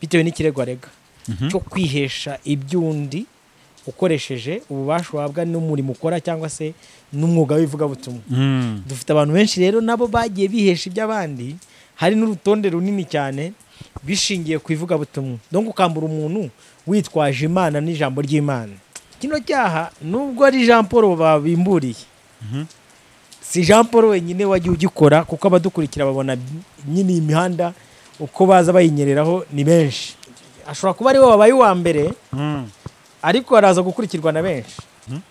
bitewe n'ikirego arega cyo kwihesha ibyundi ukoresheje ububasha wabwa n'umurimo ukora cyangwa se n'umwuga w'ivugabutumwa. Dufite abantu benshi rero nabo bagiye bihesha iby'abandi, hari n'urutonde runini cyane bishingiye ku ivugabutumwa. Donc ukambura umuntu witwaje Imana n'ijambo ry'Imana. Kino cyaha nubwo ari Jean Paul babimburiye, si Jean Paul wenyine wagiye ugikora, kuko abadukurikira babona nyine imihanda uko baza bayinyereraho ni benshi. Ashobora kuba ari we wabaye uwa mbere, ariko araza gukurikirwa na benshi.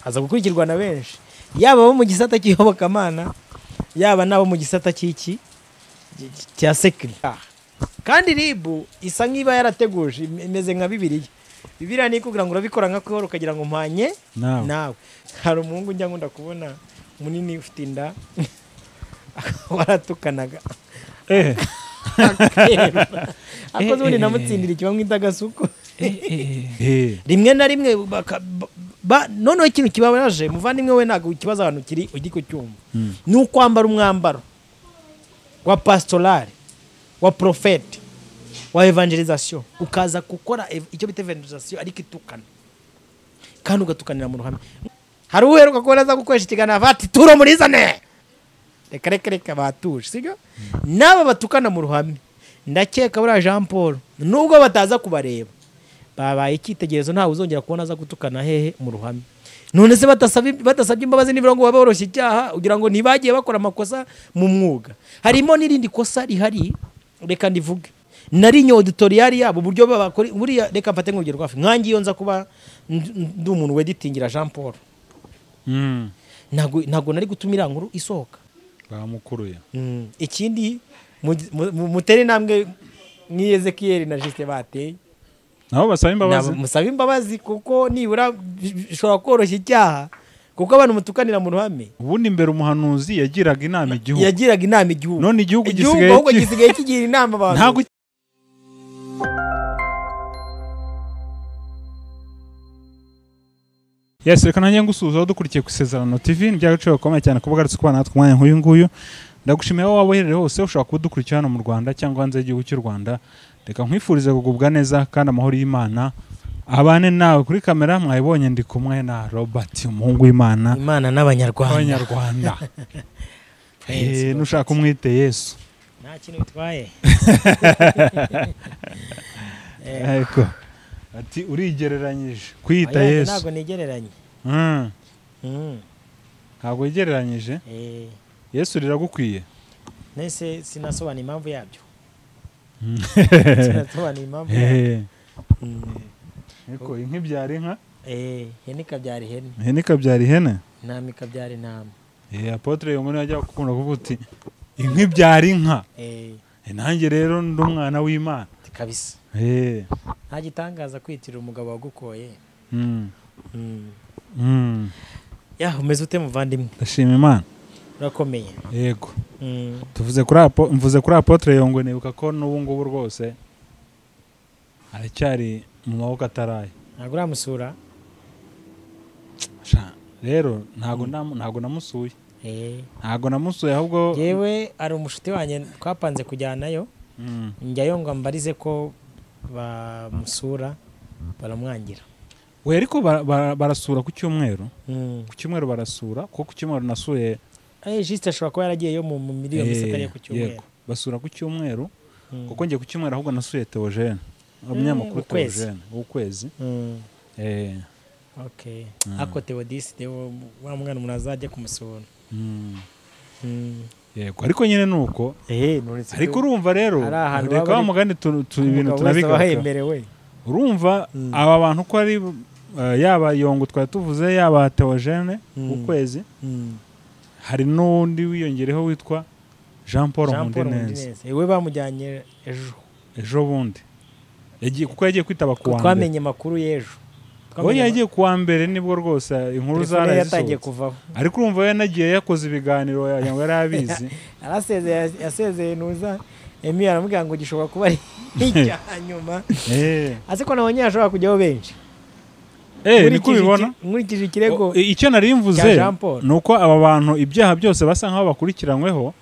Aza gukurikirwa na benshi, yaba abo mu gisata cy'iyobokamana, yaba nabo mu gisata cy'iki cya sekiri. Kandi ribu isa nk'iba yarateguje, imeze nka Bibiliya ni kugira ngo urabikora nka kwihora ukagira ngo mpanye nawe. Hari umuhungu njya nkunda kubona munini ufite inda waratukanaga akoze ubundi namutsindira ikiba mwitagasuko rimwe na rimwe noneho ikintu kibabaje muvandimwe we ntabwo ikibazo ahantu kiri ugiko cyumva ni ukwambara umwambaro wa pastorale, wa profete, wa evangelization, ukaza gukora icyo bita evangelization ariko itukana kandi ugatukanira mu ruhame. Hari uheruka kubona aza gukoresha ikiganiro bati turo murizane reka batuje, sibyo? Naba batukana mu ruhame, ndakeka buriya Jean Paul nubwo bataza kubareba babaye icyitegerezo, ntawe uzongera kubona aza gutukana hehe mu ruhame. None se batasabye imbabazi nibura ngo baboroshye icyaha ugira ngo ntibagiye bakora amakosa mu mwuga. Harimo n'irindi kosa rihari, reka ndivuge, nari auditorial yabo buryo babakora buriya. Reka mfate nk'urugero rwafi nkangiye nza kuba ndi umuntu weditingira Jean Paul, ntago nari gutumira inkuru isohoka bamukuruye. Ikindi mutere namwe nk'Ezekiel na Juste bateye nabo basaba imbabazi, musaba imbabazi kuko nibura bishobora koroshya icyaha, kuko abantu mutukanira mu ruhame. Ubundi imbere umuhanuzi yagiraga inama igihugu, none igihugu gisigaye kigira inama abantu. Yes, reka nanjye ngusuhuza dukurikiye ku Isezerano TV. N'ibyagaciro bikomeye cyane kuba garatse kubana natwe umwanya nk'uyu nguyu. Ndagushimiye aho waba uherereye hose, ushobora kudukurikira hano mu Rwanda cyangwa hanze y'igihugu cy'u Rwanda. Reka nkwifurize kugubwa neza kandi amahoro y'Imana abane nawe. Kuri kamera mwayibonye ndi kumwe na Robert, umuhungu w'Imana, Imana n'Abanyarwanda. Nushaka umwite Yesu, nta kintu bitwaye. Eko ati urigereranyije kwita Yesu. Ntabwo nigereranye. Ntabwo yigereranyije. Yesu riragukwiye. Nese sinasobanura impamvu yabyo. Eko inka byari inka, hene kabyari hene, hene kabyari hene, ntami kabyari ntama. Apotre yo muri ajya gukunda kuvuga uti inka byari inka. Nanjye rero ndi umwana w'Imana kabisa. Nta gitangaza kwitira umugabo wagukoye. Umeze ute muvandimwe? Ndashima Imana. Urakomeye. Yego. Mvuze kuri Apotre Yongwe, nibuka ko n'ubu ngubu rwose aracyari mu maboko ataraye. Ntabwo uramusura? Rero ntabwo namusuye. Ntabwo namusuye, ahubwo yewe ari umushuti wanjye twapanze kujyanayo. Njyayo ngo mbarize ko bamusura baramwangira. We ariko barasura ku cyumweru. Ku cyumweru barasura, kuko ku cyumweru nasuye Juste ashobora kuba yaragiyeyo mu miliyoni isatariye ku cyumweru. Basura ku cyumweru, kuko ngiye ku cyumweru ahubwo nasuye Theogene, umunyamakuru Theogene w'ukwezi. Okay. Ako Theodis wa mwana umuntu azajya kumusura. Yego, ariko nyine nuko ariko urumva rero reka wa mugani ibintu tunabigaruka. Urumva aba bantu ko ari yaba Yongo twari tuvuze, yaba Theogene ukwezi, hari n'undi wiyongereho witwa Jean Paul Mundeneze. Ewe bamujyanye ejo bundi kuko yagiye kwitaba ku wa mbere. Twamenye makuru y'ejo. Oya yagiye ku wa mbere nibwo rwose inkuru zaragiye kuvaho. Ariko urumva yanagiye yakoze ibiganiro yango yari abizi. Yasezeye nuza Emi aramubwira ngo gishobora kuba ari icyanyuma. Ase ko nabonye ashobora kujyaho benshi. Niko bibona. Nkurikije ikirego icyo nari mvuze nuko aba bantu ibyaha byose basa nkaho bakurikiranyweho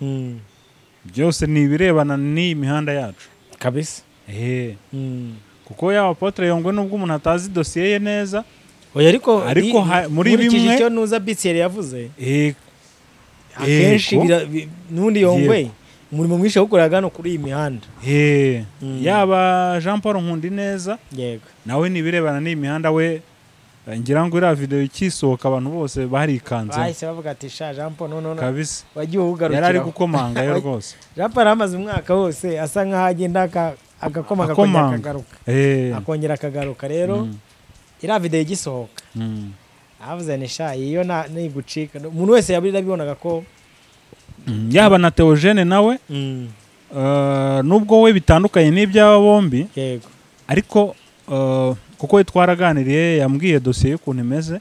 byose ni ibirebana n'imihanda yacu kabisa. kuko yaba Apotre Yongwe nubwo umuntu atazi dosiye ye neza ariko muri bimwe icyo nuza Bitseri yavuze akenshi n'undi Yongwe umurimo mwinshi awukorera hano kuri iyi mihanda yaba Jean Paul Nkundi neza yego nawe nibirebana n'iyi mihanda we ngira ngo iriya video ikisohoka abantu bose barikanze bahise bavuga ati sha Jean Paul no kabisa wagiye ugarukira yari ari gukomanga yo rwose Jean Paul amaze umwaka wose asa nkaho agenda agakomanga akagaruka akongera akagaruka rero iriya video igisohoka avuze ni sha iyo nigucika umuntu wese yabibonaga ko yaba na Theogene nawe nubwo we bitandukanye n'iby'aba bombi yego ariko kuko we twaraganiriye yambwiye dosiye y'ukuntu imeze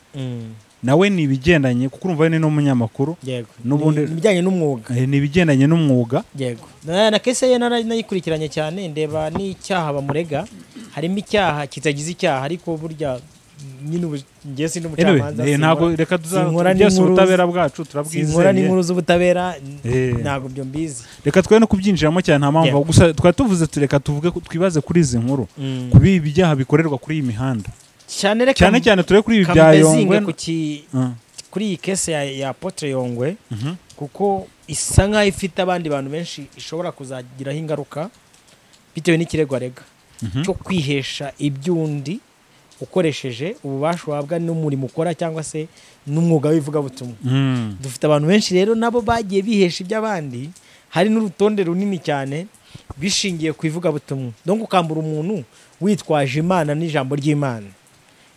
nawe ni ibigendanye kuko urumva ni n'umunyamakuru yego n'ubundi ibijyanye n'umwuga ni ibigendanye n'umwuga yego na kese ye nayikurikiranye cyane ndeba n'icyaha bamurega harimo icyaha kitagize icyaha ariko burya nyine ngiye sindi umucamanza ntago reka tuzajya ubutabera bwacu turabwizeye sinkora n'inkuru z'ubutabera ntago byo mbizi reka twe no kubyinjiramo cyane nta mpamvu gusa twari tuvuze tureka tuvuge twibaze kuri izi nkuru kubi ibyaha bikorerwa kuri iyi mihanda cyane cyane ture kuri ibi bya Yongwe kuri iyi kese ya Apotre Yongwe kuko isa nkaho ifite abandi bantu benshi ishobora kuzagiraho ingaruka bitewe n'ikirego arega cyo kwihesha iby'undi ukoresheje ububasha wabwa n'umurimo ukora cyangwa se n'umwuga w'ivugabutumwa dufite abantu benshi rero nabo bagiye bihesha iby'abandi hari n'urutonde runini cyane bishingiye ku ivugabutumwa donc ukambura umuntu witwaje Imana n'ijambo ry'Imana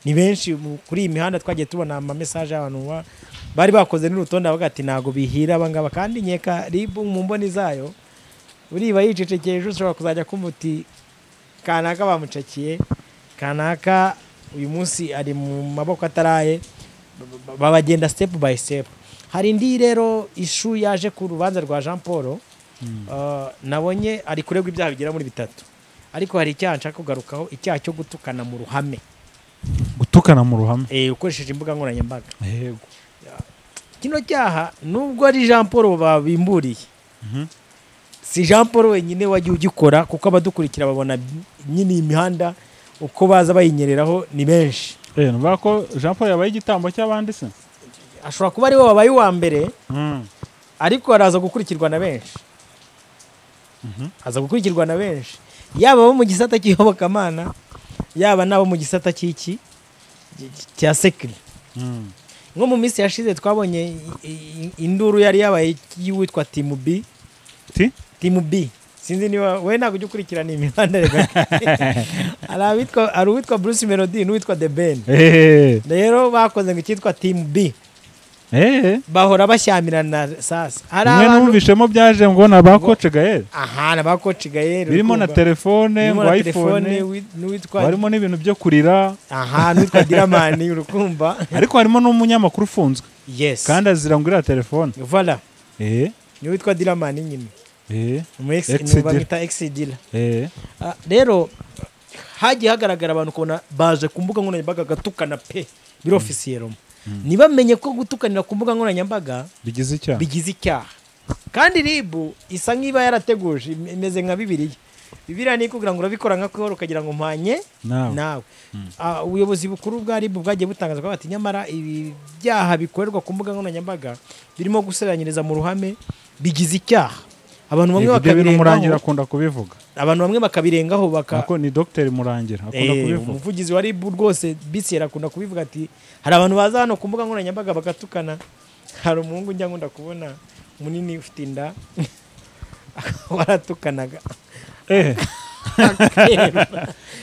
ni benshi kuri iyi mihanda twagiye tubona ama message y'abantu bari bakoze n'urutonde bavuga ati nago bihira abangaba kandi nyeka ribu mu mboni zayo uriba yicecekeye ejo ushobora kuzajya kumuti kanaka bamucakiye kanaka uyu munsi ari mu maboko ataraye babagenda step by step hari indi rero ishu yaje ku rubanza rwa Jean Paul nabonye ari kuregwa ibyaha bigera muri 3 ariko hari icyaha nshaka kugarukaho icyaha cyo gutukana mu ruhame ukoresheje imbuga nkoranyambaga yego kino cyaha nubwo ari Jean Paul babimburiye si Jean Paul wenyine wagiye ugikora kuko abadukurikira babona nyine imihanda uko baza bayinyereraho ni benshi nuba ko Jean Paul yabaye igitambo cy'abandi se ashobora kuba ari we wabaye uwa mbere ariko araza gukurikirwa na benshi yaba abo mu gisata cy'iyobokamana yaba nabo mu gisata cy'iki cya sekiri nko mu minsi yashize twabonye induru yari yabaye y'uwitwa Team B sinzi niba we ntabwo ujya ukurikirana imihanda rega hari uwitwa Bruce Melody n'uwitwa The Ben rero bakoze ngo icyitwa Team B bahora bashyamirana sasa hari numvishemo byaje ngo nabakoce Gael nabakoce Gael birimo na telefone ngo iPhone harimo n'ibintu byo kurira n'uwitwa Diramani urukumva ariko harimo n'umunyamakuru ufunzwe yes kandi azira ngo ira telefone voilà n'uwitwa Diramani nyine bamwita exidila rero hagiye hagaragara abantu kubona baje ku mbuga nkoranyambaga gatukana pe birofisiyero ntibamenye ko gutukanira ku mbuga nkoranyambaga bigize icyaha kandi ribu isa nk'iba yarateguje imeze nka Bibiliya ni kugira ngo urabikora nka ko ukagira ngo mpanye nawe ubuyobozi bukuru bwa ribu bwagiye butangaza ko bati nyamara ibi byaha bikorerwa ku mbuga nkoranyambaga birimo guseranyiriza mu ruhame bigize icyaha abantu bamwe bakabirengaho Murangira akunda kubivuga abantu bamwe bakabirengaho ako ni Dr Murangira akunda kubivuga umuvugizi wa ribu rwose Bitseri akunda kubivuga ati hari abantu baza hano ku mbuga nkoranyambaga bagatukana hari umuhungu njya nkunda kubona munini ufite inda waratukanaga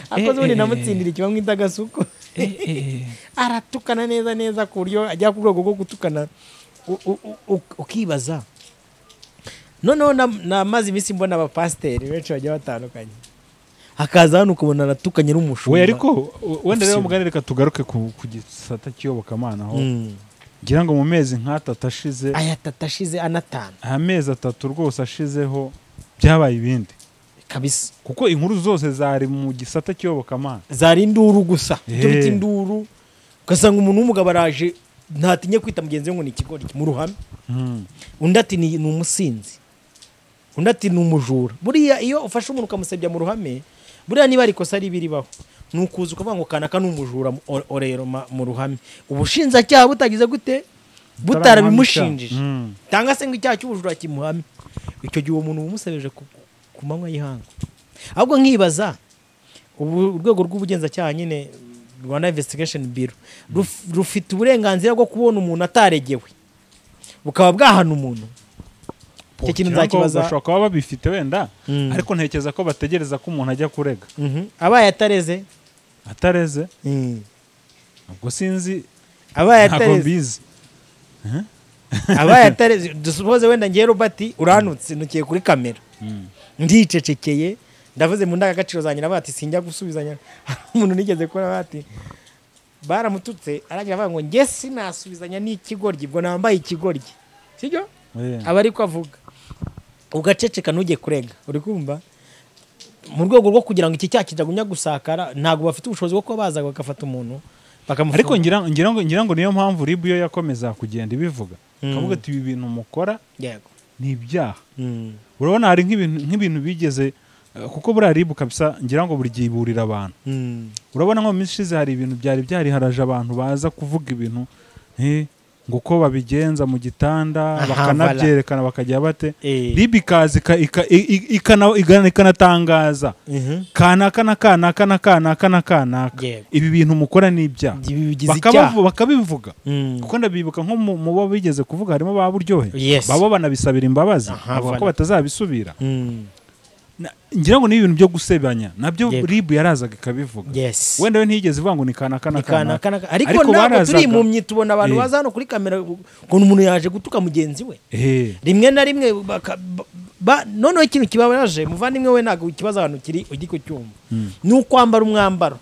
akoze ubundi namutsindira ikiba mwita agasuko aratukana neza ku buryo ajya ku rwego rwo gutukana ukibaza noneho namaze iminsi mbona abapasiteri benshi bagiye batandukanye hakaza hano ukabona aratukanye n'umushumba we ariko wenda rero mugani reka tugaruke ku gisata cy'iyobokamana aho ngira ngo mu mezi nk'atatu ashize anatanu amezi 3 rwose ashizeho byabaye ibindi kabisa kuko inkuru zose zari mu gisata cy'iyobokamana zari induru gusa icyo bita induru ugasanga umuntu w'umugabo araje ntatinye kwita mugenzi we ngo ni ikigori mu ruhame undi ati ni umusinzi undi ati ni umujura buriya iyo ufashe umuntu ukamusebya mu ruhame buriya niba ariko sari biribaho nukuza ukavuga ngo kanaka n'umujura orero mu ruhame ubushinjacyaha butagize gute butarabimushinjije tanga se ngo icyaha cy'ubujura kimuhame icyo gihe uwo muntu umusebeje ku manywa y'ihanga ahubwo nkibaza urwego rw'ubugenzacyaha nyine Rwanda Investigation Bureau rufite uburenganzira bwo kubona umuntu ataregewe bukaba bwahana umuntu icyo kintu nzakibaza bashobora kuba babifite wenda ariko ntekereza ko bategereza ko umuntu ajya kurega abaye atareze ubwo sinzi abaye atareze abaye atareze dusupoze wenda ngiye Robert uranutse nukiye kuri kamera ndicecekeye ndavuze mu ndangagaciro zanjye nabati sinjya gusubizanya umuntu nigeze kora bati baramututse aragira avuga ngo nge sinasubizanya n'ikigoryi bwo nambaye ikigoryi sibyo aba ariko avuga ugaceceka ntujye kurega uri kumva mu rwego rwo kugira ngo iki cyaha kijagumya gusakara ntago bafite ubushobozi bwo kuba baza bagafata umuntu ariko ngira ngo niyo mpamvu RIB yo yakomeza kugenda ibivuga kavuga ati ibi bintu mukora ni ibyaha urabona hari nk'ibintu bigeze kuko buriya RIB kabisa ngira ngo buri gihe iburira abantu urabona nko mu minsi ishize hari ibintu byari haraje abantu baza kuvuga ibintu ngo uko babigenza mu gitanda bakanabyerekana bakajya bate RIB ikaza ikanatangaza kanaka ibi bintu mukora ni ibyaha bakabivuga kuko ndabibuka nko mu bo bigeze kuvuga harimo ba Buryohe babo banabisabira imbabazi bavuga ko batazabisubira ngira ngo ni ibintu byo gusebanya nabyo RIB yarazaga ikabivuga wenda we ntiyigeze ivuga ngo ni kanaka ariko ntabwo turi impumyi tubona abantu baza hano kuri kamera ngo umuntu yaje gutuka mugenzi we rimwe na rimwe noneho ikintu kibabaje muvandimwe we ntabwo ikibazo abantu kiri ugiko cyumva ni ukwambara umwambaro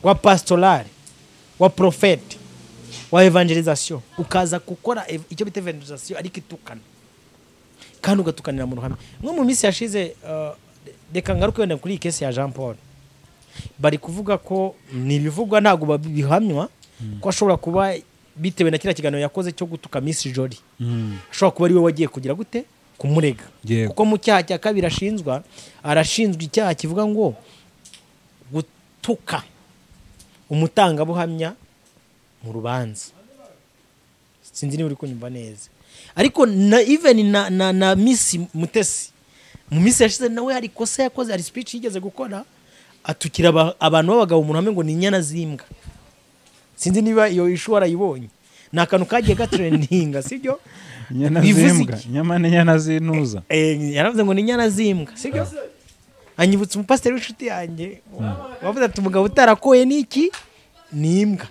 wa pastorale wa profete wa evangelization ukaza gukora icyo bita evangelization ariko itukana kandi ugatukanira mu ruhame nko mu minsi yashize reka ngaruke wenda kuri kesi ya Jean Paul bari kuvuga ko nibivugwa ntago babihamywa ko ashobora kuba bitewe na kira kiganiro yakoze cyo gutuka Miss Jolie ashobora kuba ari we wagiye kugira gute kumurega kuko mu cyaha cya kabiri arashinzwe icyaha kivuga ngo gutuka umutangabuhamya mu rubanza sinzi niba uri kunyumva neza ariko na even na Miss Mutesi mu minsi yashize nawe hari kosa yakoze hari speech yigeze gukora atukira abantu b'abagabo umuntu hamwe ngo ni inyana zimbwa sinzi niba iyo ishwara yibonye nakantu kagiye gatrendinga sibyo nyana zinuza yaravuze ngo ni inyana zimbwa sibyo anyibutse umupasiteri w'inshuti yanjye wavuze ati umugabo utarakoye niki ni imbwa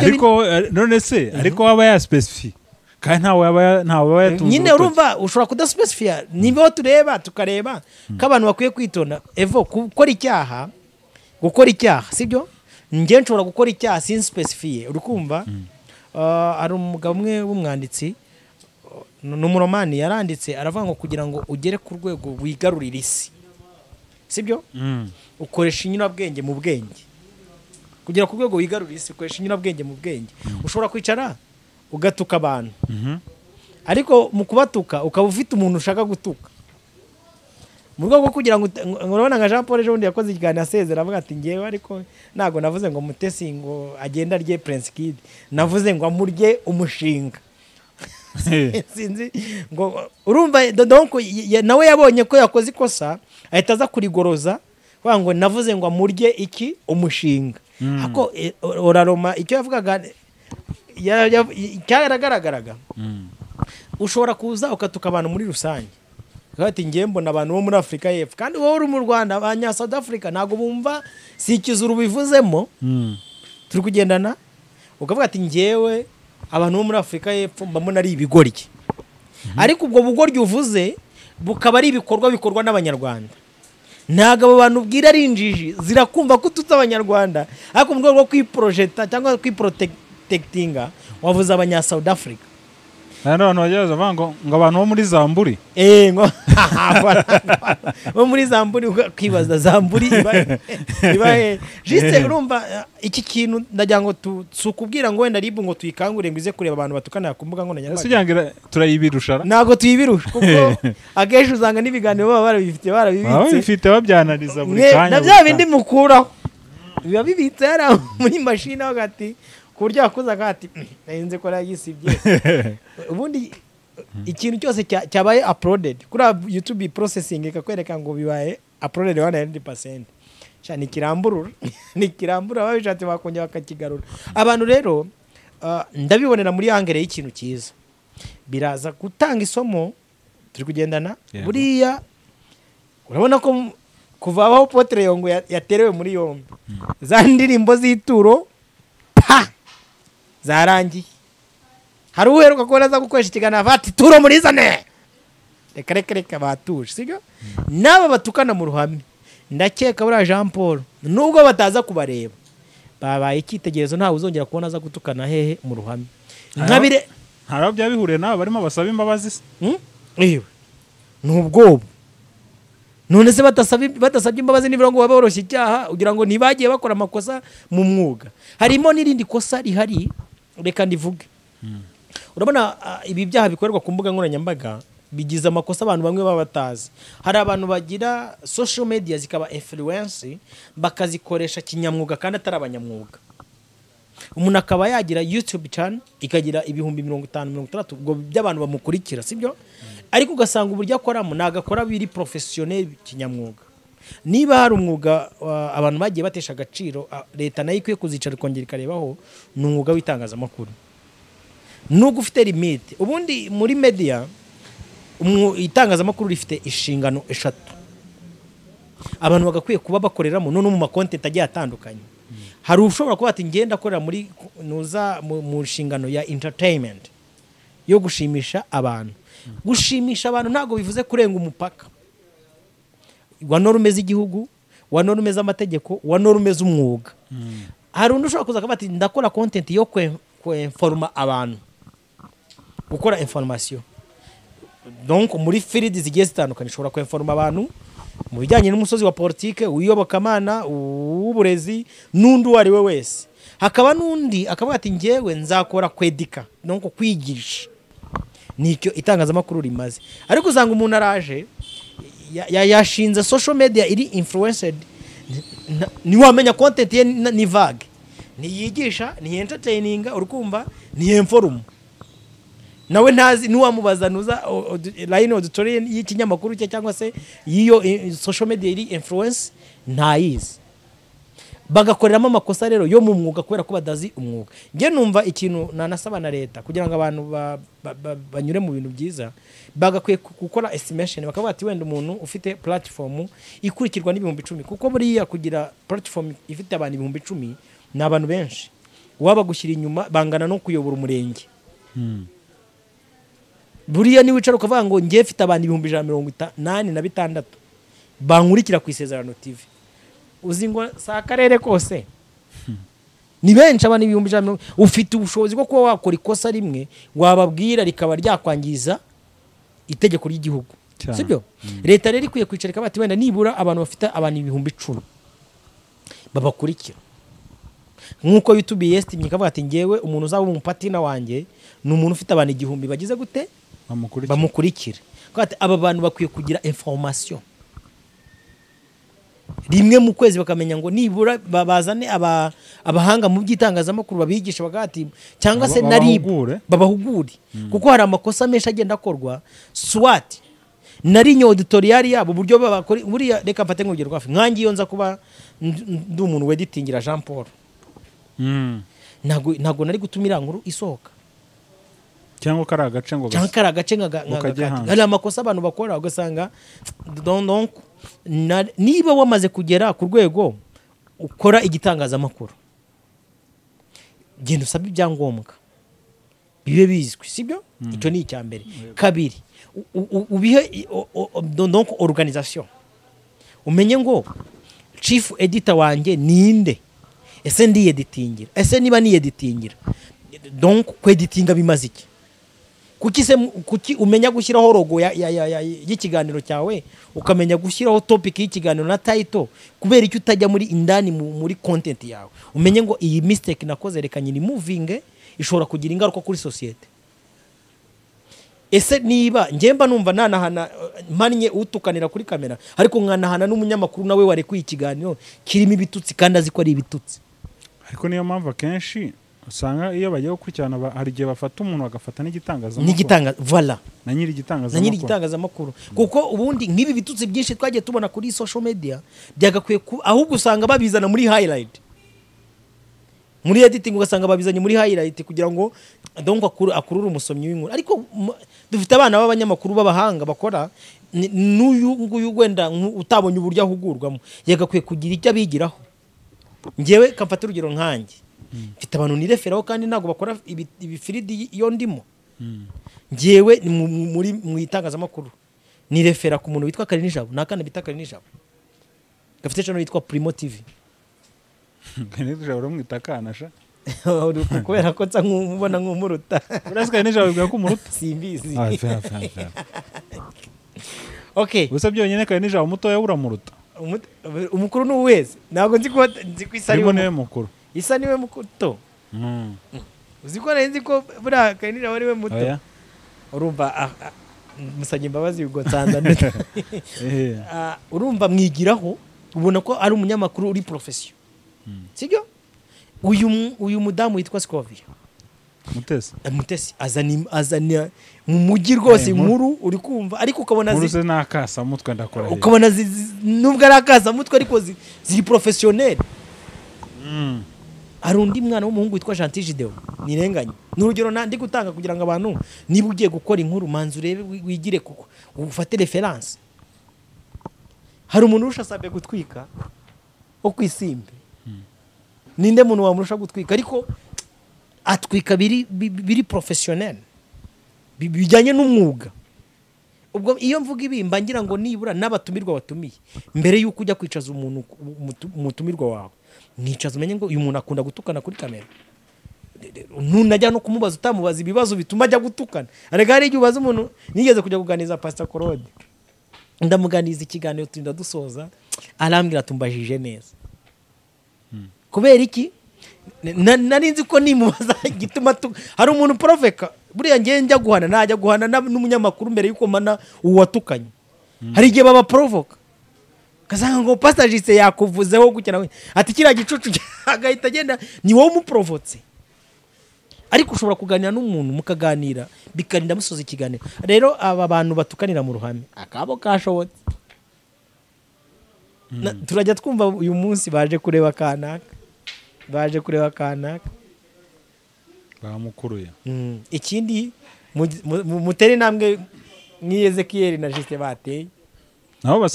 ariko none se ariko waba ya specify kandi ntawe yatunze nyine urumva ushobora kudaspecify niba tureba tukareba ko abantu bakwiye kwitonda evo gukora icyaha sibyo ngiye nshobora gukora icyaha sin specify uri kumva ari umugabo umwe w'umwanditsi n'umuromani yaranditse aravuga ngo kugira ngo ugere ku rwego wigarurira isi sibyo ukoresha inyurabwenge mu bwenge kugira ku rwego wigarurira isi ukoresha inyurabwenge mu bwenge ushobora kwicara ugatuka abantu ariko mu kubatuka ukaba ufite umuntu ushaka gutuka mu rwego kugira ngo urabona nka Jean Paul ejo bundi yakoze ikiganiro asezera avuga ati ngewe ariko ntago navuze ngo Mutesi ngo agenda rye Prince Kid navuze ngo amurye umushinga sinzi ngo urumva donc nawe yabonye ko yakoze ikosa ahita aza kurigoroza ngo navuze ngo amurye iki umushinga ako oraroma icyo yavugaga cyaragaragaraga ushobora kuza ukatuka abantu muri rusange ati ngiye mbona abantu bo muri Afrika y'Epfo kandi wowe uri mu Rwanda abanya South Africa ntago bumva si ikizuru bivuzemo turi kugendana ukavuga ati ngewe abantu bo muri Afrika y'Epfo mbamona ari ibigoryi ariko ubwo bugoryi uvuze bukaba ari bikorwa n'abanyarwanda ntago abo bantu ubwira ari injiji zirakumva ko tutse abanyarwanda ariko mu rwego rwo kwiprojecta cyangwa kwiprotectinga wavuze abanya South Africa abantu bageze ngo abantu bo muri Zamburi bo muri Zamburi kwibaza Zamburi ibahe juste urumva iki kintu ndagira ngo tukubwira ngo wenda ribu ngo tuyikangure ngo ize kureba abantu batukana ku mbuga nkoranyambaga sujangira turayibirusha nago tuyibirusha kuko agesho uzanga nibiganiro baba barabibitse babyanariza buri kanya na bya bindi mukuraho biba bibitse yari muri machine hagati kurya akuza gati nayenze ko yisibye ubundi ikintu cyose cyabaye uploaded kuri YouTube processing ikakwereka ngo bibaye uploaded 100%. Cyane kirambura babishatse bakongera bakakigarura. Abantu rero ndabibonera muri angere y'ikintu cyiza. Biraza gutanga isomo turi kugendana buriya urabona ko kuva aho Potre Yongo yaterewe muri yombi za ndirimbo z'ituro zarangiye hari uheruka kubona za gukoresha ikiganiro bati turo muri zane reka batuje sibyo naba batukana mu ruhame ndakeka bura Jean Paul nubwo bataza kubareba babaye ikitegerezo ntawe uzongera kubona za gutukana hehe mu ruhame nkabire haraho byabihuriye nawe barimo basaba imbabazi ewe nubwo none se batasabye imbabazi nibura ngo baboroshye icyaha ugira ngo nibagiye bakora amakosa mu mwuga harimo nirindi kosa rihari reka ndivuge urabona ibi byaha bikorerwa ku mbuga nkoranyambaga bigize amakosa abantu bamwe baba batazi hari abantu bagira social media zikaba influence bakazikoresha kinyamwuga kandi atari abanyamwuga umuntu akaba yagira YouTube channel ikagira ibihumbi 50-60 ubwo by'abantu bamukurikira sibyo ariko ugasanga uburyo akoramo nagakora biri professionnel kinyamwuga niba hari umwuga abantu bagiye batesha agaciro leta nayo ikwiye kuzicara kongera ikarebaho ni umwuga w'itangazamakuru nuko ufite limit ubundi muri media itangazamakuru rifite inshingano 3 abantu bagakwiye kuba bakoreramo none mu makontent agiye atandukanye hari ushobora kuba ati ngenda akorera muri nuza mu nshingano ya entertainment yo gushimisha abantu ntago bivuze kurenga umupaka wa norumeze igihugu wa norumeze amategeko wa norumeze umwuga hari undi ushobora kuza akabati ndakora content yo kwenforma abantu gukora information donc muri field zigiye zitandukanye ushobora kwenforma abantu mu bijyanye n'umusozi wa politique Iyobokamana uburezi n'undi wari we wese hakaba n'undi akaba ati ngewe nzakora kwedika donc kwigisha nicyo itangazamakuru rimaze ariko uzanga umuntu araje yashinze social media iri influenced ni wamenya content ye ni vague ni yigisha ni entertaining urukumva ni inform nawe ntazi nuwamubaza nuza line auditorium y'ikinyamakuru cye cyangwa se yiyo social media iri influence ntayizi bagakoreramo amakosa rero yo mu mwuga kubera ko badazi umwuga nge numva ikintu nanasaba na leta kugira ngo abantu banyure mu bintu byiza bagakwiye gukora estimation bakavuga ati wenda umuntu ufite platform ikurikirwa n'ibihumbi 10 kuko buriya kugira platform ifite abantu ibihumbi 10 n'abantu benshi waba gushyira inyuma bangana no kuyobora umurenge buriya ni wicara ukavuga ngo ngiye mfite abantu 186 bankurikira ku ISEZERANO TV uzi ngo sa karere kose ni benshi abantu 100 ufite ubushobozi bwo kuba wakora ikosa rimwe wababwira rikaba ryakwangiza itegeko ry'igihugu sibyo leta rero ikwiye kwicara ikabati wenda nibura abantu bafite abantu 10,000 babakurikira nkuko YouTube yestimye ikavuga ati ngewe umuntu uzaba umupatina wanjye ni umuntu ufite abantu 1000 bagize gute bamukurikira kwati aba bantu bakwiye kugira information rimwe mu kwezi bakamenya ngo nibura babazane abahanga mu by'itangazamakuru babigisha bagati cyangwa se babahugure kuko hari amakosa menshi agenda akorwa swat nari auditorial yabo buryo babakora buriya reka mfate nk'urugero rwafi nkangiyo nza kuba ndi umuntu weditingira Jean Paul ntago nari gutumira inkuru isohoka cyangwa karagace ngo hari amakosa abantu bakora ugasanga donc niba wamaze kugera ku rwego ukora igitangazamakuru genda usaba ibyangombwa bibe bizwi sibyo icyo ni icyambere kabiri ubihe donc organisation umenye ngo chief editor wanjye ninde ese ndi editingira ese niba ni editingira donc kweditinga bimaze iki kuki umenya gushyiraho logo y'ikiganiro cyawe ukamenya gushyiraho topic y'ikiganiro na title kubera icyo utajya muri indani muri content yawe umenye ngo iyi mistake nakoze reka nyine moving ishobora kugira ingaruka kuri societe. Ese niba ngemba numva nanahana manye utukanira kuri kamera ariko nkanahana n'umunyamakuru nawe warekuye ikiganiro kirimo ibitutsi kandi azi ko ari ibitutsi. Ariko niyo mpamvu kenshi usanga iyo bagiye gukurikirana hari igihe bafata umuntu bagafata n'igitangazamakuru voilà na nyiri igitangazamakuru kuko ubundi nk'ibi bitutsi byinshi twagiye tubona kuri social media byagakwiye ahubwo usanga babizana muri highlight muri editing ugasanga babizanye muri highlight kugira ngo donc akurure umusomyi w'inkuru. Ariko dufite abana b'abanyamakuru b'abahanga bakora n'uyu gwenda utabonye uburyo ahugurwamo yagakwiye kugira icyo abigiraho. Ngewe kamfata urugero nkanjye mfite abantu nireferaho kandi ntago bakora ibifiridi iyo ndimo. Ngewe muri mu itangazamakuru nirefera ku muntu witwa Karinijabo nakana bita Karinijabo gafite channel yitwa Primo TV. Karinijabo uramwita kanasha kubera ko nsa nk'umubona nk'umuruta. Urasa Karinijabo bwa ko umuruta simbizi. Okay gusa byonyine Karinijabo mutoya uramuruta umukuru n'uweze ntago nzi ko isari niwe mukuru isa niwe muto. Uzi ko nzi ko bura Karinijabo ari we muto. Urumva musanye imbabazi ubwo nsanza neza. Urumva mwigiraho ubona ko ari umunyamakuru uri profession. Sibyo uyu mudamu witwa Scovia Mutesi azania mu mujyi rwose inkuru uri kumva ariko ukabona muruze nakasa mutwe ndakora ukabona nubwo arakasa mutwe ariko ziri professionnel. Hari undi mwana w'umuhungu witwa Gentil Gideon nirenganye n'urugero ndi gutanga kugira ngo abantu niba ugiye gukora inkuru manzi urebe wigire kuko ufate reference. Hari umuntu urusha sabe gutwika o kwisimbe ninde muntu wamurusha gutwika ariko atwika biri professionnel bijyanye n'umwuga. Ubwo iyo mvuga ibimba ngira ngo nibura n'abatumirwa batumiye mbere yuko ujya kwicaza umuntu umutumirwa wawe mwicaza umenye ngo uyu muntu akunda gutukana kuri kamera ntunajya no kumubaza utamubaza ibibazo bituma ajya gutukana. Arega hari igihe ubaza umuntu nigeze kujya kuganiza Pastor Claude ndamuganiza ikiganiro turinda dusoza arambwira tumbajije neza kubera iki nari nzi ko nimubaza gituma hari umuntu profeka buriya ngiye njya guhana najya guhana n'umunyamakuru mbere yuko mana uwatukanye. Hari igihe baba provoka kazanga ngo Pastor Jise yakuvuzeho gukena ati kira gicucu agahita agenda ni wowe umuprovotse. Ariko ushobora kuganira n'umuntu mukaganira bikarinda musoza ikiganiro. Rero aba bantu batukanira mu ruhame akabo kashobotse turajya twumva uyu munsi baje kureba kanaka bamukuruye. Ikindi mutere namwe nk'Ezekiel na Jise bateye nabo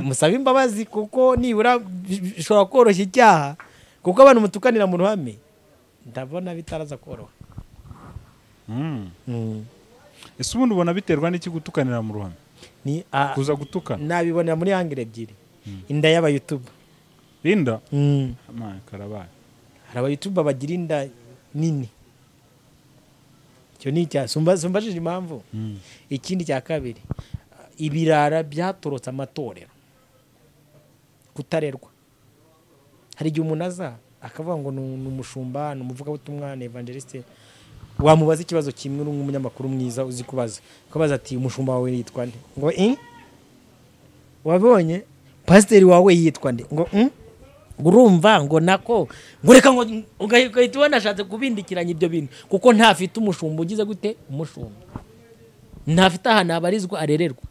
musaba imbabazi kuko nibura bishobora koroshya icyaha kuko abantu mutukanira mu ruhame ndabona bitaraza koroha. Ese ubundi ubona biterwa n'iki gutukanira mu ruhame ni kuza gutukana nabibonera muri angle ebyiri. Inda y'aba YouTube inda karabaye hari aba YouTube bagira inda nini cyo ni cya sumbajije impamvu. Ikindi cya kabiri ibirara byatorotse amatorero kutarerwa. Hari igihe umuntu aza akavuga ngo ni umushumba ni umuvugabutumwa ni evangeliste wamubaza ikibazo kimwe n'umunyamakuru mwiza uzi kubaza ati umushumba wawe yitwa nde ngo wabonye pasiteri wawe yitwa nde ngo urumva ngo nako ngo reka ngo ugahita ubona ashatse kubindikiranya ibyo bintu kuko ntafite umushumba ugize gute umushumba ntafite ahantu abarizwa arererwa.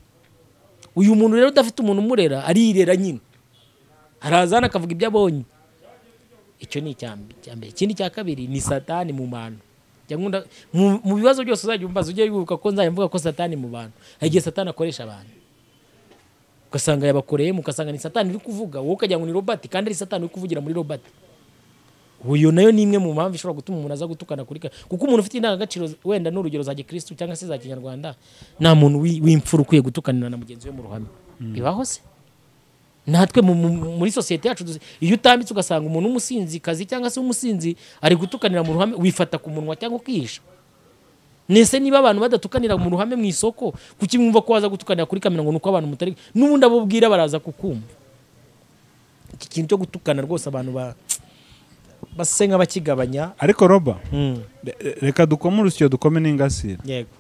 Uyu muntu rero udafite umuntu umurera arirera nyine arazana akavuga ibyo abonye. Icyo ni icyambere. Ikindi cya kabiri ni satani mu bantu. Mu bibazo byose uzajya umbaza ujye wibuka ko nzajya mvuga ko satani mu bantu. Hari igihe satani akoresha abantu ugasanga yabakoreye mukasanga ni satani uri kuvuga wowe ukajya ngo ni robot kandi ari satani uri kuvugira muri robot. Uyu nayo ni imwe mu mpamvu ishobora gutuma umuntu aza gutukana kuri kuko umuntu ufite indangagaciro wenda n'urugero za Gikristo cyangwa se za Kinyarwanda nta muntu w'imfuru ukwiye gutukanira na mugenzi we mu ruhame. Bibaho se natwe muri societe yacu iyo utambitse ugasanga umuntu umusinzi kazi cyangwa se umusinzi ari gutukanira mu ruhame wifata ku munwa cyangwa ukihisha. nese niba abantu badatukanira mu ruhame mu isoko kuki mwumva ko waza gutukanira kuri kamera ngo nuko abantu mutari n'ubundi abo bwira baraza kukumva. Iki kintu cyo gutukana rwose abantu basenga bakigabanya. Ariko Roba reka dukome urusyo dukome n'ingasire. Yego.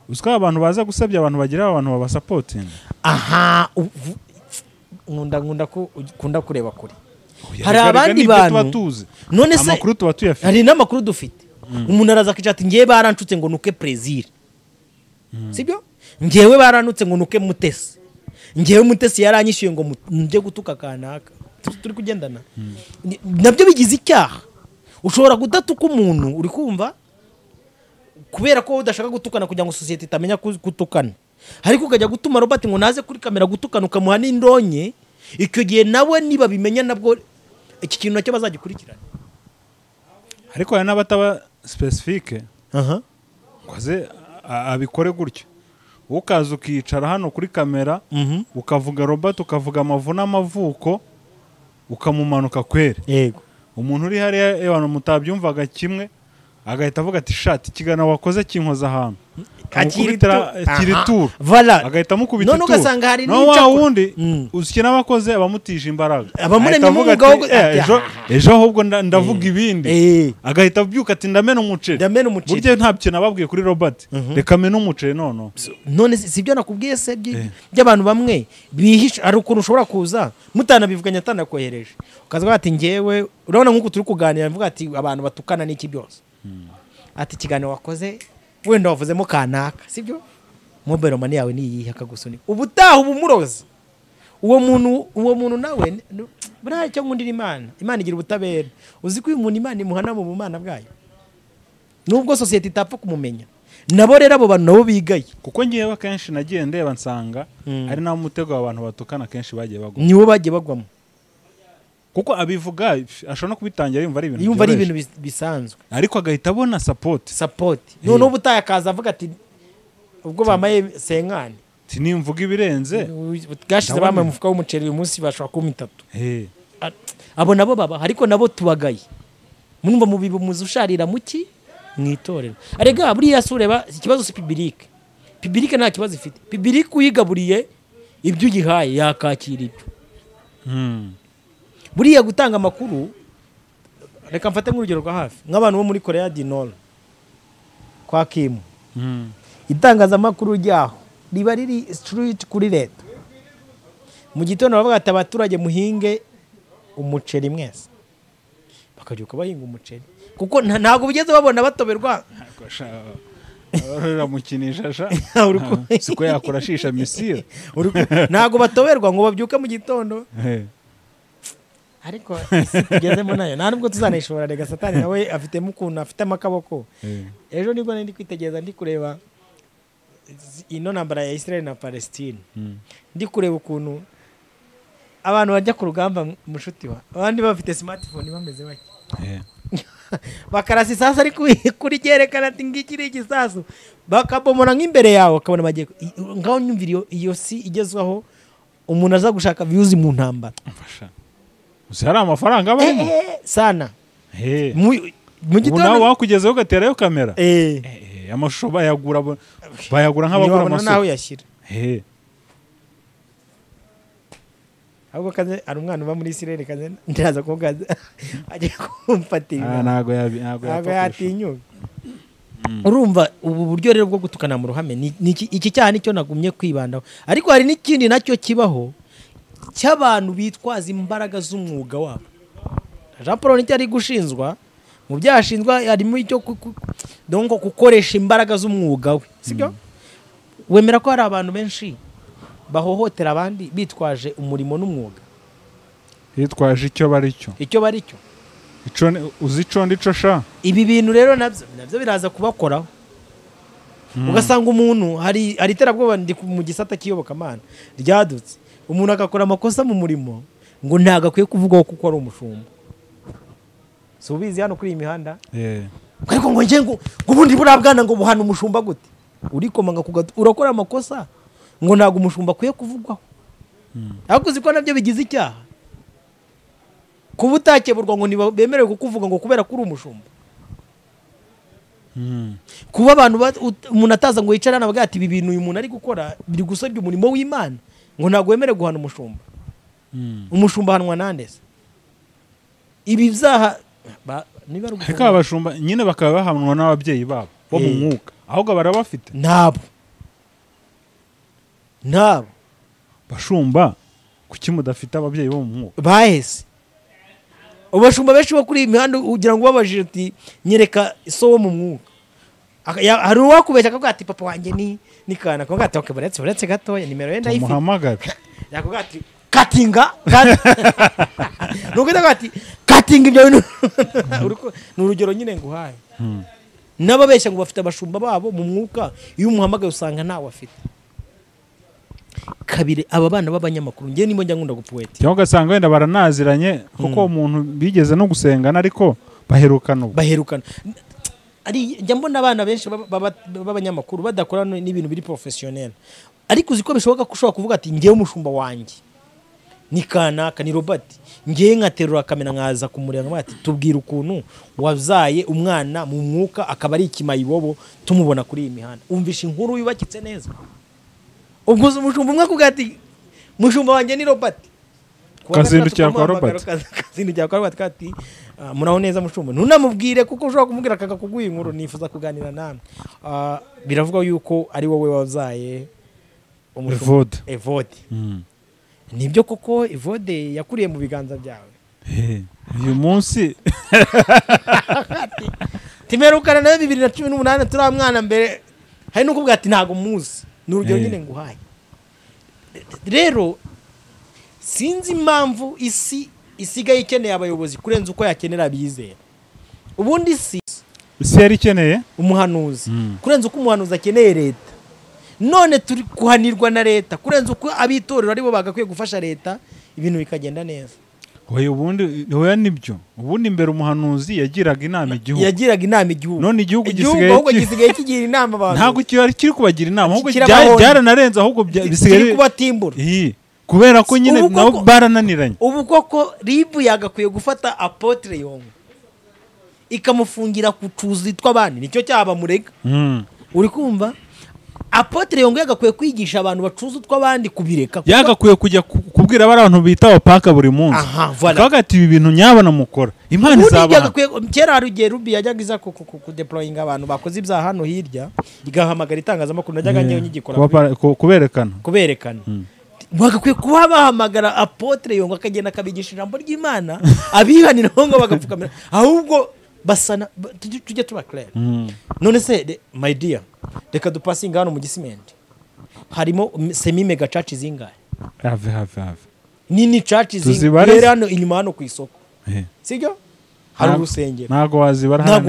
Usika abantu baza gusabya abantu bagira abantu babasapotinga. Aha nkunda ko ukunda kureba kuri. Hari abandi bantu none se amakuru tuba tuyafite. Hari n'amakuru dufite. Umuntu araza akica ati ngiye baranshutse ngo nuke plaisir. Sibyo? Ngiyewe baranutse ngo nuke mutesi. Ngiyewe mutesi yaranyishyuye ngo nje gutuka kanaka. Turi kugendana. Nabyo bigize icyaha. Ushobora gutatuka umuntu uri kumva kubera ko udashaka gutukana kugira ngo society itamenya gutukana. Ariko ukajya gutuma Robert ngo naze kuri kamera gutukana ukamuha n'indonye, icyo gihe nawe niba bimenya nabwo iki kintu nacyo bazagikurikirana. Ariko hari n'abataba specifique. Kwaze abikore gutyo. Ukaza ukicara hano kuri kamera ukavuga Robert ukavuga amavu n'amavuko ukamumanuka kwere. Yego. Umuntu uri hariya abantu mutabyumvaga kimwe agahita avuga ati shati kigana wakoze kinkoza ahantu. Akiritura. Voilà. Agahita mukubita. None ugasanga hari n'icyo wundi uzikina abakoze abamutije imbaraga. Abamuremye mu mugabo ejo ahubwo ndavuga ibindi. Agahita abyuka ati ndamena umuceri. Burya ntabyo nababwiye kuri Robert. Reka mena umuceri none sibyo nakubwiye se by'abantu bamwe bihisha ari ukuntu ushobora kuza mutanabivuganya atanakohereje. Ukaza ati ngewe urabona nk'uko turi kuganira mvuga ati abantu batukana n'iki byose. Ati kiganiro wakoze wenda wavuzemo kanaka sibyo mobile money yawe niyihe akagusoni ubutaha ubumurozi uwo muntu nawe buriya cyo ngundira Imana igira ubutabera uzi ko uyu muntu Imana imuhana mu bumana bwayo nubwo society itapfa kumumenya nabo rero abo bantu nabo bigaye kuko ngiye bakenshi nagiye ndeba nsanga ari nawo mutego abantu batukana kenshi bagiye bagwa niwo bagiye bagwamo kuko abivuga ashobora no kubitangira yumva ari ibintu bisanzwe ariko agahita abona support none ubutaye akaza avuga ati ubwo bamaye senkani nimvuga ibirenze gashize bamaye mufuka w'umuceri uyu munsi bashaka kuma 3 abo nabo baba ariko nabo tubagaye munumva mu bibo muzusharira muki mwitorero arega buriya sureba ikibazo si public nta kibazo ifite public uyigaburiye ibyo ugihaye yakakira ibyo buriya gutanga amakuru reka mfate nk'urugero rwa hafi nk'abantu bo muri Korea du Nord kwa Kim itangazamakuru ryaho riba riri street kuri leta mu gitondo bavuga ati abaturage muhinge umuceri mwese bakajuka bahinga umuceri kuko ntago bigeze babona batoberwa aramukinisha siko yakora shisha misire ntago batoberwa ngo babyuka mu gitondo ariko tugezemo nayo nta nubwo tuzanishobora rega satani nawe afitemo ukuntu afitemo akaboko ejo nibwo ndi kwitegereza ndi kureba ino ntambara ya Israel na Palestine ndi kureba ukuntu abantu bajya ku rugamba mushuti wa abandi bafite smartphone bameze bake bakarasa isasu ari kuri cyerekana ati ngikiri igisasu bakabomora nk'imbere yawe akabona bagiye ngaho nyumvira iyo si igezwaho umuntu aza gushaka views mu ntambara Usara amafaranga barimo sana mu gitondo wakugezeho ugaterayo kamera amashusho bayagura nk'abagura amasoko naho yashyira ahubwo kaze ari umwana uba muri Israel kaze ndaza kugaza agiye kumfatira ntago yatinyuka urumva ubu buryo rero bwo gutukana mu ruhame iki cyaha nicyo nagumye kwibandaho ariko hari n'ikindi nacyo kibaho cy'abantu bitwaza imbaraga z'umwuga wabo. Jean Paul nicyo ari gushinzwa mu byashinzwa harimo icyo donc gukoresha imbaraga z'umwuga we sibyo wemera ko hari abantu benshi bahohotera abandi bitwaje umurimo n'umwuga bitwaje icyo bari cyo uzico ndico sha ibi bintu rero nabyo biraza kubakoraho ugasanga umuntu hari iterabwoba ndi mu gisata cy'iyobokamana ryadutse umuntu agakora amakosa mu murimo ngo ntago akwiye kuvugwaho kuko ari umushumba so ubizi hano kuri iyi mihanda ariko ngo nge ngo ubundi burabwana ngo buhana umushumba gute urikomanga urakora amakosa ngo ntago umushumba akwiye kuvugwaho ariko uziko nabyo bigize icyaha kuba utakeburwa ngo bemerewe kukuvuga ngo kubera kuri umushumba kuba abantu umuntu ataza ngo yicara nabaga ati ibi bintu uyu muntu ari gukora biri gusebya umurimo w'Imana ngo ntago wemere guhana umushumba. Umushumba hanwa nandese ibi byaha niba ari ariko abashumba nyine bakaba bahanwa n'ababyeyi babo bo mu mwuka ahubwo barabafite nabo bashumba kuki mudafite ababyeyi bo mu mwuka bahese ubashumba benshi bo kuri imihanda ugira ngo babajije ati nyereka so wo mu mwuka hari uwakubeshya akavuga ati papa wanjye ni kana akavuga ati okay baretse gatoya nimero ye ndayifite muhamagara yakuvuga ati katinga nuko ati katinga ibyo bintu ni urugero nyine nguhaye n'ababeshya ngo bafite abashumba babo mu mwuka iyo umuhamagaye usanga ntawe afite. Kabiri aba bana b'abanyamakuru ngiye nimo njya nkunda gupwete cyangwa ugasanga wenda baranaziranye kuko umuntu bigeze no gusengana ariko baherukana ari njya mbona abana benshi b'abanyamakuru badakora n'ibintu biri professionnel ariko uziko bishoboka kushobora kuvuga ati ngiye umushumba wanjye ni kanaka ni Robert ngiye nkaterura kamera nkaza kumureba ati tubwira ukuntu wazaye umwana mu mwuka akaba ari ikimayibobo tumubona kuri iyi mihanda umvisha inkuru yubakitse neza. Ubwo umushumba umwe akubwira ati mushumba wanjye ni Robert kazindukira kwa Robert kati muraho neza mushumba ntunamubwire kuko ushobora kumubwira akakuguha inkuru nifuza kuganira namwe. Biravuga yuko ari wowe wazaye Evode nibyo koko Evode yakuriye mu biganza byawe uyu munsi timerukana nawe 2018 turi mwana mbere hari no kuvuga ati ntago muzi n'urugero nyine nguhaye. Rero sinzi impamvu isi isigaye ikeneye abayobozi kurenza uko yakenera abizera. Ubundi isi yari ikeneye umuhanuzi kurenza uko umuhanuzi akeneye leta. None turi kuhanirwa na leta kurenza uko abitorero aribo bagakwiye gufasha leta ibintu bikagenda neza. Oya ubundi oya nibyo ubundi imbere umuhanuzi yagiraga inama igihugu none igihugu gisigaye kigira inama abantu ntago kiri kubagira inama ahubwo byaranarenze ahubwo bisigaye kubatimbura kubera ko nyine nabo barananiranye. Ubu koko ribu yagakwiye gufata apotre Yongo ikamufungira kucuzi tw'abandi nicyo cyaba murega uri kumva apotre Yongo yagakwiye kwigisha abantu bacuza tw'abandi kubireka yagakwiye kujya kubwira abantu bita abapaka buri munsi akagati ibi bintu nyabana mukora Imana izabana kera rugiye rubi yajyaga iza ku deploying abantu bakoze ibyaha hano hirya igahamagara itangazamakuru najyaga nyeyo nyigikora kuberekana bagakwiye kuba bahamagara apotre Yongo akagenda akabigisha ijambo ry'Imana abihanira ngo bagapfukamira ahubwo basana tujye tuba clair. None se my dear reka dupasinga hano mu gisimenti harimo semi mega church zingahe have nini church zingahe hano inyuma hano ku isoko sibyo hari urusengero ntago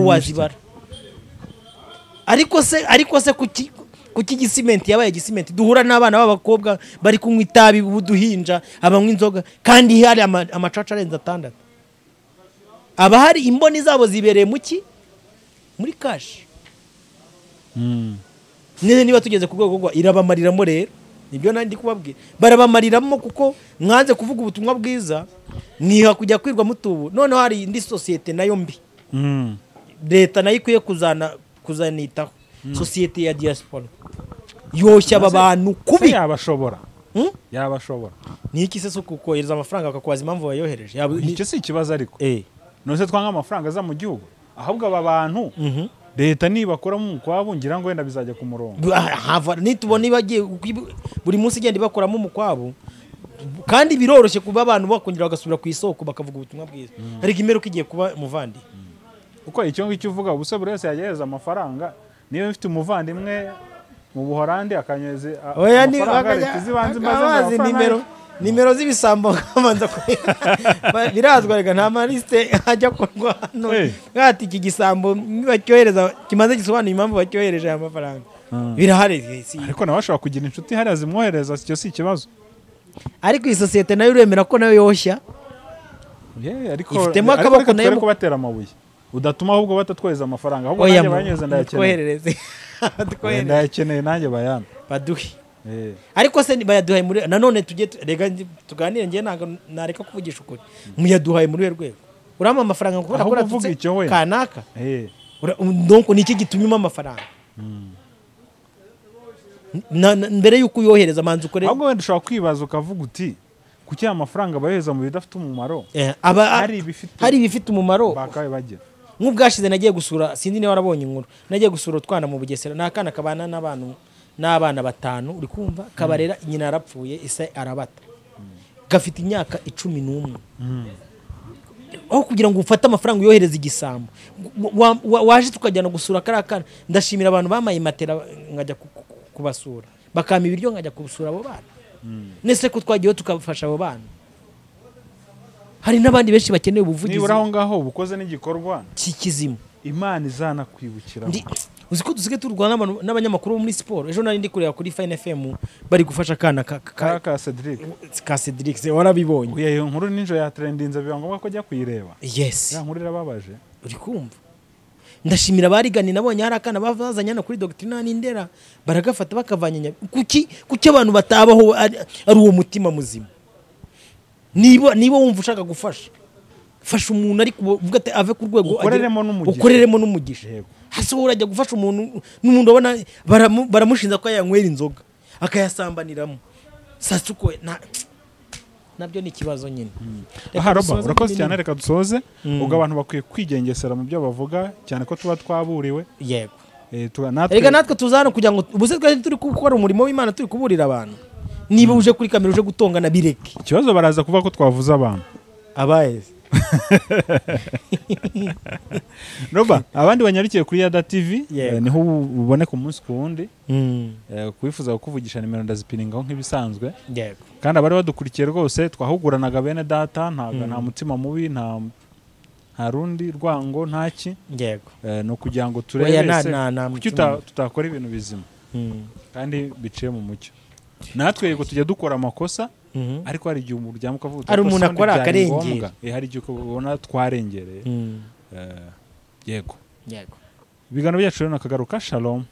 wazibara ariko se kuki gisimenti yabaye gisimenti duhura n'abana b'abakobwa bari kunywa itabi ubuduhinja abanywa inzoga kandi hari amacaca arenze 6 aba hari imboni zabo zibereye muri cash niba tugeze ku rwego irabamariramo rero nibyo nandi kubabwira barabamariramo kuko mwanze kuvuga ubutumwa bwiza mwiha kujya kwirwa mutubu none hari indi societe nayo mbi leta nayo ikwiye kuzanitaho societe ya diaspora yoshya aba bantu kubi yabashobora ni iki se kuko iriza amafaranga bakakwaza impamvu bayohereje icyo si ikibazo ariko nose twanga amafaranga za mu gihugu ahubwo aba bantu leta nibakora mu kwabo ngira ngo wenda bizajya ku murongo nitubona ibagiye buri munsi igenda ibakoramo mu kwabo kandi biroroshye kuba abantu bakongera bagasubira ku isoko bakavuga ubutumwa bwiza ariko imeruka igiye kuba umuvandi uko icyo ngicyo uvuga ubuse buri wese yagereza amafaranga niyo mfite umuvandimwe mu Buholandi akanyeze amafaranga zibanze maze nimero z'ibisambo kamanza birazwa rega nta maliste ajya korwa hano ngati iki gisambo bacyohereza kimaze gisobanura impamvu bacyohereje aya mafaranga birahari ariko nawe ashobora kugira inshuti hari azimwohereza cyo si ikibazo ariko iyi societe nayo uremera ko nayo yoshya ariko ifitemo akaboko nayo kubatera amabuye udatuma ahubwo batatwohereza amafaranga ahubwo nanjye banyeze ndayakeneye nanjye bayana baduhi ariko se bayaduhaye muri nanone tujye rega tuganire ngiye nareka kuvugisha ukuri muyaduhaye muri rwego urama amafaranga kubera ko uvuga icyo we kanaka donc niki gitumye amafaranga mbere yuko uyohereza manzi ukore ahubwo wenda ushobora kwibaza ukavuga uti kuki amafaranga bayohereza mu bidafite umumaro hari ibifite umumaro bakaye bagira nk'ubwashize nagiye gusura sinzi niba warabonye inkuru nagiye gusura utwana mu Bugesera n'akana kabana n'abana batanu uri kumva kabarera nyina yarapfuye ise arabata gafite imyaka 11 aho kugira ngo ufate amafaranga uyohereza igisambo waje tukajyana gusura karakana ndashimira abantu bamaye matera ngajya kubasura bakama ibiryo ngajya kubusura abo bana nese ko twagiye tukafasha abo bana hari n'abandi benshi bakeneye ubuvugizi nibura aho ngaho bukoze n'igikorwa kikizimo Imana izana kwibukira uziko dusige turwana n'abanyamakuru muri sport ejo nari ndi kureba kuri Fine FM bari gufasha kana ka Cedric warabibonye iyo nkuru ninjo ya trendinze biba ngombwa ko ajya kuyireba yes ya nkuru irababaje uri kumva ndashimira barigani nabonye hari akana bavazanya kuri Doctrine n'indera baragafata bakavanyanya kuki abantu batabaho ari uwo mutima muzima niba wumva ushaka gufasha fasha umuntu ari kuvuga ati ave ku rwego ukoreremo n'umugisha hasi urajya gufasha umuntu n'umuntu abona baramushinza ko yanywera inzoga akayasambaniramo sasa uko nabyo ni kibazo nyine urakoze cyane reka dusoze ubwo abantu bakwiye kwigengesera mu byo bavuga cyane ko tuba twaburiwe yego reka natwe tuzana kugira ngo ubuse twari turi gukora umurimo w'Imana turi kuburira abantu niba uje kuri kamera uje gutongana bireke ikibazo baraza kuvuga ko twavuze abantu abaye Roba abandi banyarukiye kuri Yada TV niho ubone ku munsi kuwundi kwifuza kukuvugisha nimero ndazipiningaho nk'ibisanzwe kandi abari badukurikiye rwose twahuguranaga bene data nta mutima mubi nta rundi rwango ntaki no kugira ngo turebe se tutakora ibintu bizima kandi biciye mu mucyo natwe yego tujya dukora amakosa ariko hari igihe umuryango ukavuga ari umuntu akora akarengera hari igihe ubona twarengereye yego ibiganiro byacu rero nakagaruka shalom